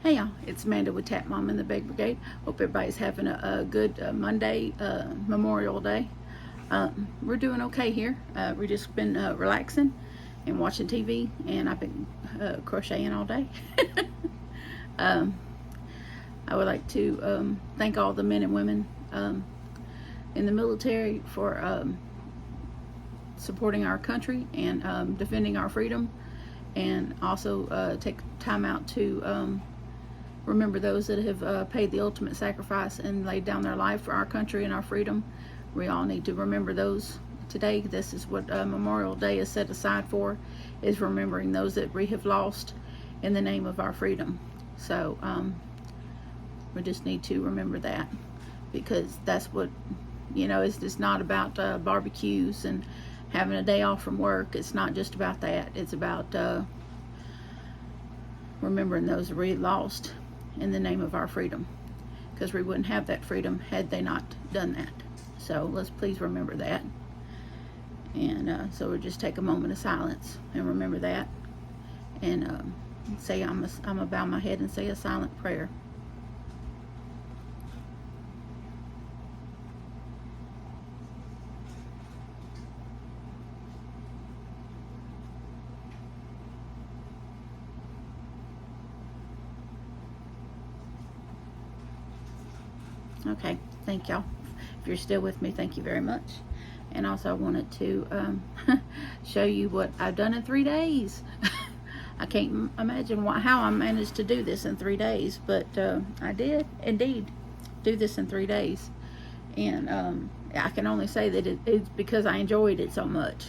Hey y'all, it's Amanda with Tap Mom and the Bake Brigade. Hope everybody's having a good Monday, Memorial Day. We're doing okay here. We've just been relaxing and watching TV, and I've been crocheting all day. I would like to thank all the men and women in the military for supporting our country and defending our freedom, and also take time out to remember those that have paid the ultimate sacrifice and laid down their life for our country and our freedom. We all need to remember those today. This is what Memorial Day is set aside for, is remembering those that we have lost in the name of our freedom. So we just need to remember that, because that's what, you know, it's just not about barbecues and having a day off from work. It's not just about that. It's about remembering those we lost in the name of our freedom, because we wouldn't have that freedom had they not done that. So let's please remember that. And so we'll just take a moment of silence and remember that, and say, I'm gonna bow my head and say a silent prayer. Okay, thank y'all. If you're still with me, thank you very much. And also I wanted to show you what I've done in 3 days. I can't imagine how I managed to do this in 3 days, but I did indeed do this in 3 days. And I can only say that it's because I enjoyed it so much,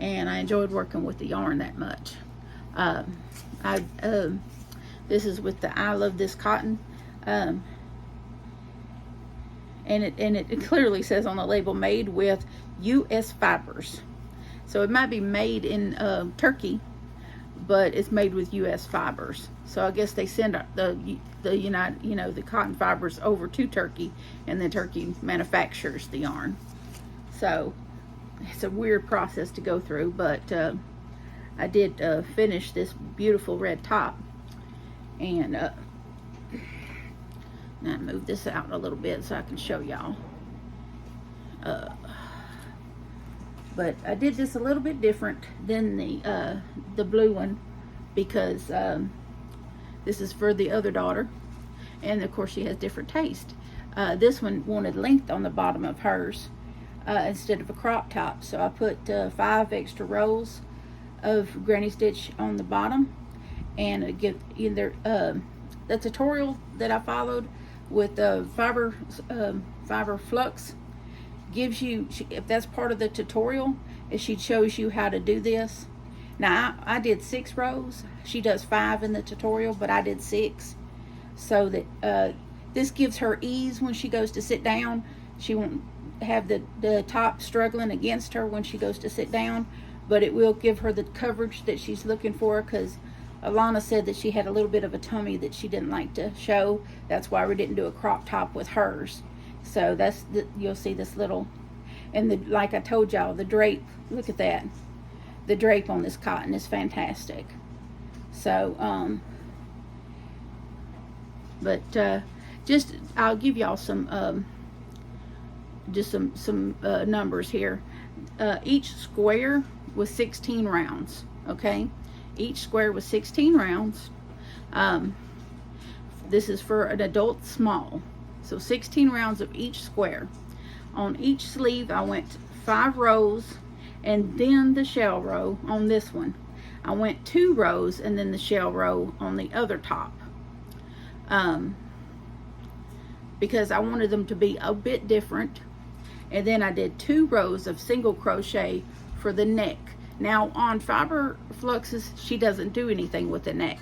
and I enjoyed working with the yarn that much. This is with the I Love This Cotton. And it clearly says on the label, made with U.S. fibers. So it might be made in Turkey, but it's made with U.S. fibers. So I guess they send the cotton fibers over to Turkey, and then Turkey manufactures the yarn. So it's a weird process to go through, but I did finish this beautiful red top. And now move this out a little bit so I can show y'all. But I did this a little bit different than the blue one, because this is for the other daughter, and of course she has different taste. This one wanted length on the bottom of hers instead of a crop top, so I put 5 extra rows of granny stitch on the bottom. And get either the tutorial that I followed with the fiber flux gives you, if that's part of the tutorial, is she shows you how to do this. Now I did 6 rows. She does 5 in the tutorial, but I did 6, so that this gives her ease when she goes to sit down. She won't have the top struggling against her when she goes to sit down, but it will give her the coverage that she's looking for, because Alana said that she had a little bit of a tummy that she didn't like to show. That's why we didn't do a crop top with hers. So that's you'll see this little, and like I told y'all, the drape, look at that. The drape on this cotton is fantastic. So just I'll give y'all some just some numbers here. Each square was 16 rounds, okay? Each square was 16 rounds. This is for an adult small. So 16 rounds of each square. On each sleeve I went 5 rows, and then the shell row on this one. I went 2 rows and then the shell row on the other top. Because I wanted them to be a bit different. And then I did 2 rows of single crochet for the neck. Now on fiber fluxes, she doesn't do anything with the neck.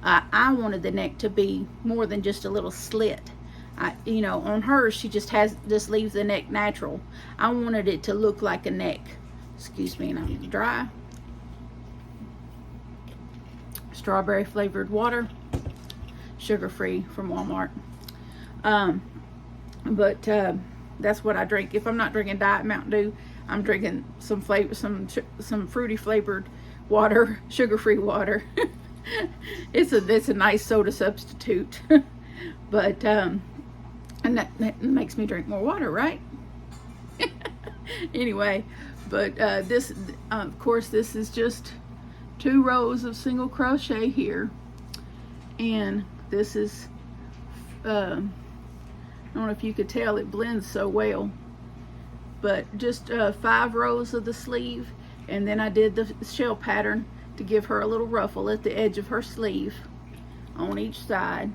I wanted the neck to be more than just a little slit. You know, on hers, she just leaves the neck natural. I wanted it to look like a neck. Excuse me, and I'm dry. Strawberry flavored water, sugar-free from Walmart. But that's what I drink. If I'm not drinking Diet Mountain Dew, I'm drinking some fruity flavored water, sugar-free water. It's a nice soda substitute. But and that makes me drink more water, right? Anyway, but this of course this is just 2 rows of single crochet here, and this is I don't know if you could tell, it blends so well, but just 5 rows of the sleeve, and then I did the shell pattern to give her a little ruffle at the edge of her sleeve on each side.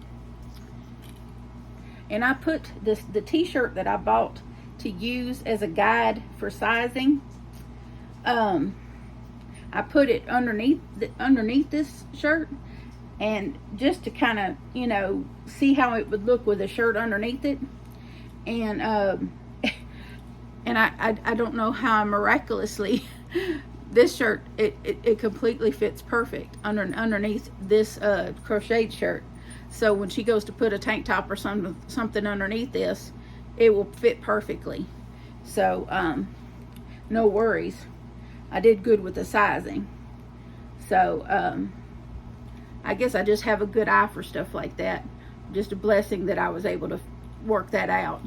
And I put the t-shirt that I bought to use as a guide for sizing. I put it underneath this shirt, and just to kind of, you know, see how it would look with a shirt underneath it. And and I don't know how miraculously this shirt it completely fits perfect underneath this crocheted shirt. So when she goes to put a tank top or something underneath this, it will fit perfectly. So no worries. I did good with the sizing. So I guess I just have a good eye for stuff like that. Just a blessing that I was able to work that out.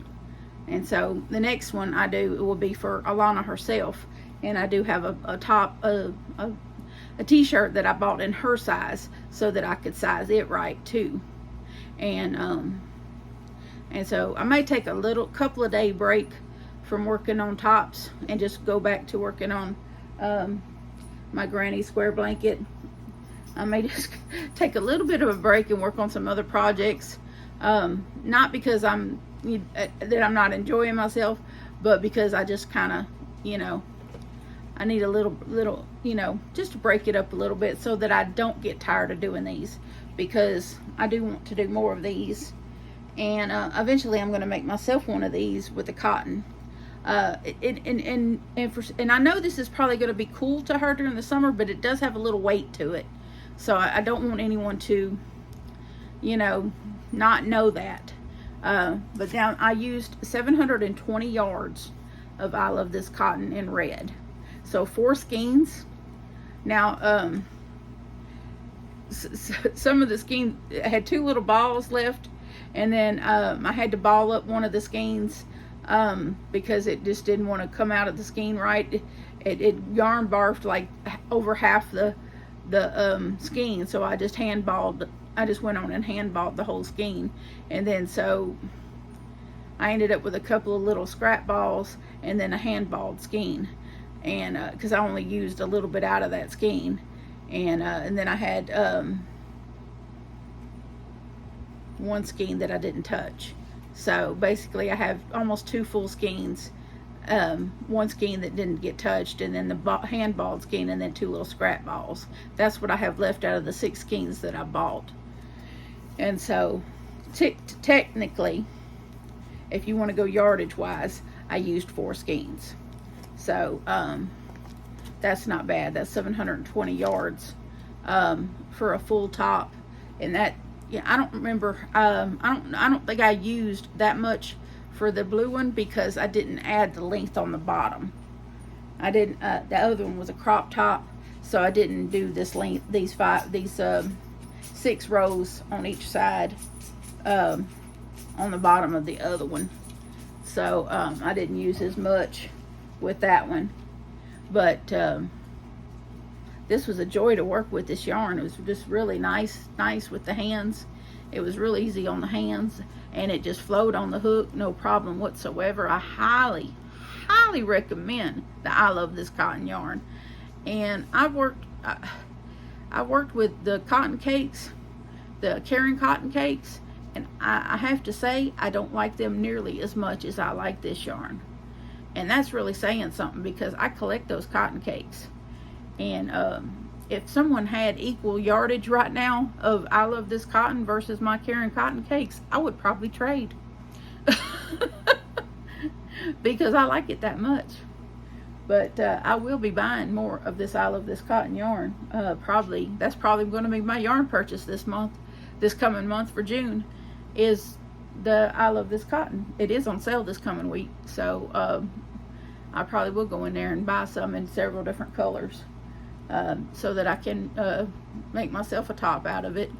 And so the next one I do, it will be for Alana herself. And I do have a top, a t-shirt that I bought in her size so that I could size it right too. And so I may take a couple of day break from working on tops and just go back to working on my granny square blanket. I may just take a little bit of a break and work on some other projects. Not because I'm not enjoying myself, but because I just kind of, you know, I need a little, you know, just to break it up a little bit so that I don't get tired of doing these, because I do want to do more of these. And eventually I'm going to make myself one of these with the cotton. And I know this is probably going to be cool to her during the summer, but it does have a little weight to it. So I don't want anyone to, you know, not know that. But now I used 720 yards of I Love This Cotton in red. So 4 skeins. Now, some of the skeins had 2 little balls left, and then I had to ball up one of the skeins because it just didn't want to come out of the skein right. It yarn barfed like over half the skein, so I just went on and hand balled the whole skein. And then so I ended up with a couple of little scrap balls and then a hand balled skein, and because I only used a little bit out of that skein. And then I had one skein that I didn't touch. So basically I have almost 2 full skeins, 1 skein that didn't get touched, and then the hand balled skein, and then 2 little scrap balls. That's what I have left out of the 6 skeins that I bought. And so technically, if you want to go yardage wise, I used 4 skeins. So that's not bad. That's 720 yards for a full top. And that, yeah, I don't remember, I don't think I used that much for the blue one because I didn't add the length on the bottom. I didn't, the other one was a crop top, so I didn't do this length, these 6 rows on each side on the bottom of the other one. So I didn't use as much with that one. But this was a joy to work with, this yarn. It was just really nice with the hands. It was real easy on the hands, and it just flowed on the hook, no problem whatsoever. I highly recommend the I Love This Cotton yarn. And I worked with the cotton cakes, the Caring cotton cakes, and I have to say I don't like them nearly as much as I like this yarn. And that's really saying something, because I collect those cotton cakes. And if someone had equal yardage right now of I Love This Cotton versus my Caring cotton cakes, I would probably trade. Because I like it that much. But I will be buying more of this I Love This Cotton yarn. That's probably going to be my yarn purchase this coming month for June, is the I Love This Cotton. It is on sale this coming week, so I probably will go in there and buy some in several different colors. so that I can make myself a top out of it,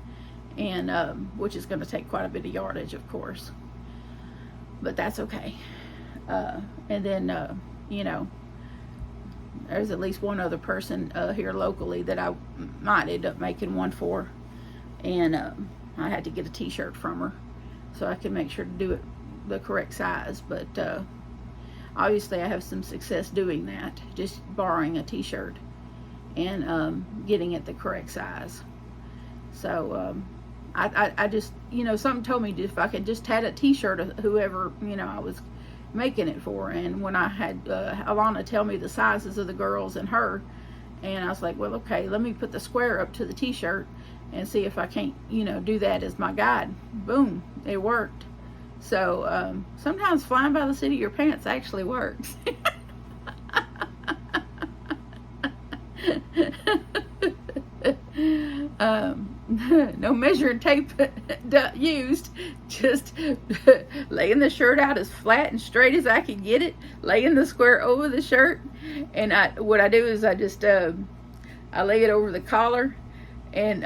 and which is going to take quite a bit of yardage, of course, but that's okay. And then you know, there's at least one other person here locally that I might end up making one for, and I had to get a t-shirt from her so I can make sure to do it the correct size. But obviously I have some success doing that, just borrowing a t-shirt and getting it the correct size. So I just, you know, something told me if I could just had a t-shirt of whoever, you know, I was making it for. And when I had Alana tell me the sizes of the girls and her, and I was like, well, okay, let me put the square up to the t-shirt and see if I can't, you know, do that as my guide. Boom, it worked. So sometimes flying by the seat of your pants actually works. No measuring tape used, just laying the shirt out as flat and straight as I could get it, laying the square over the shirt, and what I do is I just I lay it over the collar and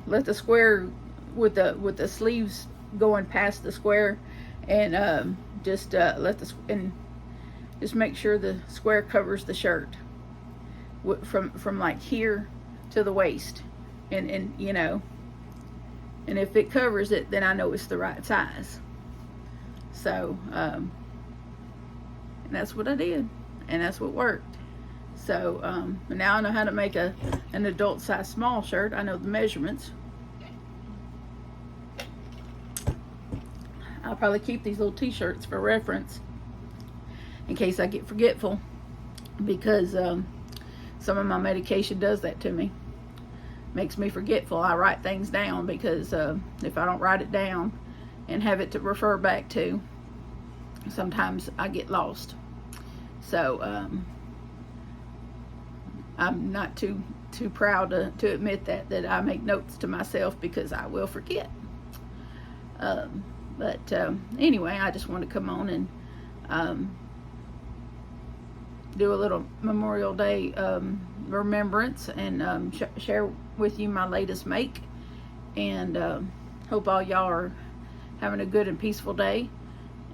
let the square with the sleeves going past the square, and just make sure the square covers the shirt from like here to the waist, and you know, and if it covers it, then I know it's the right size. So and that's what I did, and that's what worked. So now I know how to make an adult size small shirt. I know the measurements. I'll probably keep these little t-shirts for reference in case I get forgetful, because some of my medication does that to me. Makes me forgetful. I write things down because if I don't write it down and have it to refer back to, sometimes I get lost. So I'm not too proud to admit that I make notes to myself, because I will forget. But anyway, I just want to come on and do a little Memorial Day remembrance, and share with you my latest make, and hope all y'all are having a good and peaceful day,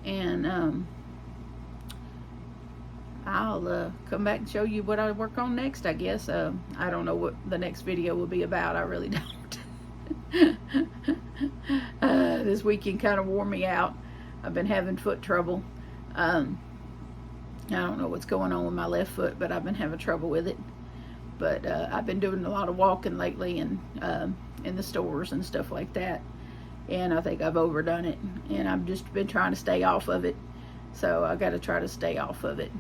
and I'll come back and show you what I work on next, I guess. I don't know what the next video will be about. I really don't. This weekend kind of wore me out. I've been having foot trouble. I don't know what's going on with my left foot, but I've been having trouble with it. But I've been doing a lot of walking lately, and in the stores and stuff like that, and I think I've overdone it, and I've just been trying to stay off of it. So I got to try to stay off of it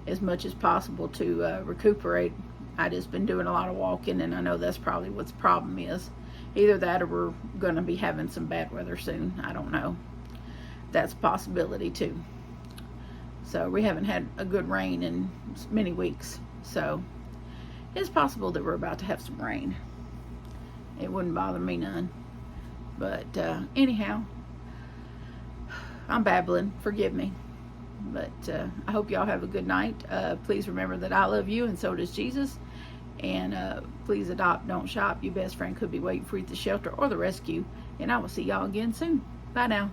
as much as possible to recuperate. I just been doing a lot of walking, and I know that's probably what the problem is. Either that, or we're going to be having some bad weather soon. I don't know. That's a possibility too. So we haven't had a good rain in many weeks, so it's possible that we're about to have some rain. It wouldn't bother me none. But anyhow, I'm babbling, forgive me. But I hope y'all have a good night. Please remember that I love you, and so does Jesus. And please adopt, don't shop. Your best friend could be waiting for you at the shelter or the rescue. And I will see y'all again soon. Bye now.